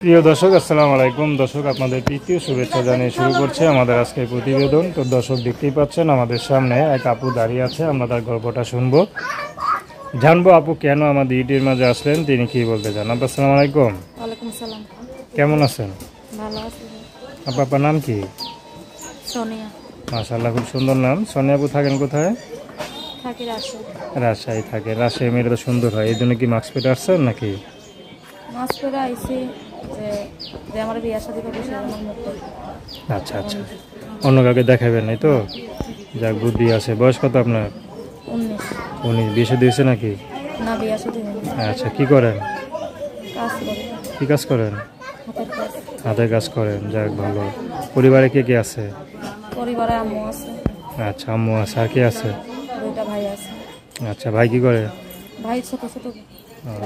প্রিয় দর্শক, আসসালামু আলাইকুম। দর্শক, আপনাদের তৃতীয় শুভেচ্ছা জানিয়ে শুরু করছে আমাদের আজকের প্রতিবেদন। তো দর্শক, দেখতেই পাচ্ছেন আমাদের সামনে এক আপু দাঁড়িয়ে আছে। আমরা তার গল্পটা শুনবো, জানবো আপু কেন আমাদের ইউটিউবের মাঝে আসলেন, তিনি কি বলতে চান। আপু আসসালামু আলাইকুম। ওয়ালাইকুম সালাম। কেমন আছেন? ভালো আছি। আপু, আপনার নাম কি? সোনিয়া। মাশাআল্লাহ, খুব সুন্দর নাম। সোনিয়া আপু, থাকেন কোথায়? থাকি রাজশাহী। রাজশাহী থাকে। রাজশাহী মেয়েরা তো সুন্দর হয়, এই জন্য কি মাস্ক পেটে আসছেন নাকি? মাস করে আইসি যে যে আমার বিয়ে শাদী করবে সে আমার মুখ দেখবে। আচ্ছা আচ্ছা, অন্য কাউকে দেখাবেন নাই তো? যাক, বুদ্ধি আছে। বয়স কত আপনার? 19। উনি বিয়ে দিয়েছে নাকি? না, বিয়ে শাদী হয়নি। আচ্ছা, কি করেন? কাজ করি, কি কাজ করেন? হাতের কাজ। হাতের কাজ করেন, যাক ভালো। পরিবারে কে কে আছে? পরিবারে আম্মু আছে, আচ্ছা, আম্মু আছে। আর কে আছে? 2টা ভাই আছে। আচ্ছা, ভাই কি করে? ভাই ছোট ছোট।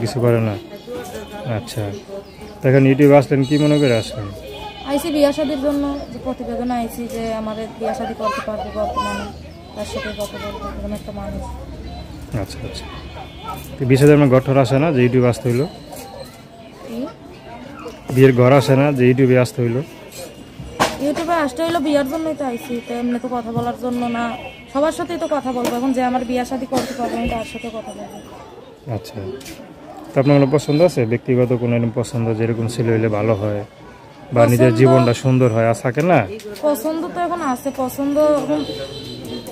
কিছু করে না। আচ্ছা, দেখেন ইউটিউবে আসলেন কি মনে করে আসলেন? আইসি বিয়ে শাদীর জন্য, যে প্রতিবেদন আইসি যে আমাদের বিয়ে শাদী করতে পারবে বর্তমানে, তার সাথে কথা বলবো, এরকম একটা মানুষ। আচ্ছা আচ্ছা, তো বিশেষ আপনার ঘর আসে না যে ইউটিউবে আসতে হইলো? কি বিয়ের ঘর আসে না যে ইউটিউবে আসতে হইলো? ইউটিউবে আসতে হইলো বিয়ের জন্যই তো আইসি, তো এমনি তো কথা বলার জন্য না। সবার সাথেই তো কথা বলবো। এখন যে আমার বিয়ে শাদী করতে পারবে আমি তার সাথে কথা বলবো। আচ্ছা, তো আপনার কোনো পছন্দ আছে? ব্যক্তিগত কোনো এরকম পছন্দ, যেরকম ছেলে হইলে ভালো হয় বা নিজের জীবনটা সুন্দর হয়, আর থাকে না? পছন্দ তো এখন আছে, পছন্দ এখন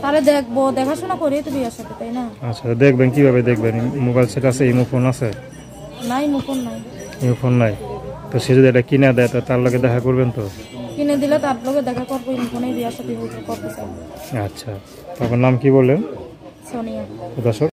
তারে দেখবো, দেখাশোনা করেই তো বিয়ের সাথে, তাই না? আচ্ছা, দেখবেন কিভাবে দেখবেন? মোবাইল সেট আছে? ইমো ফোন আছে? নাই, মুকুন নাই। ইমো ফোন নাই? তো সে যদি এটা কিনে দেয়, তো তার লগে দেখা করবেন তো? কিনে দিলে তার লোকে দেখা করবো, মুকুনেই বিয়ের সাথে করতে চাই। আচ্ছা, তো আপনার নাম কি বললেন? সোনিয়া। দর্শক।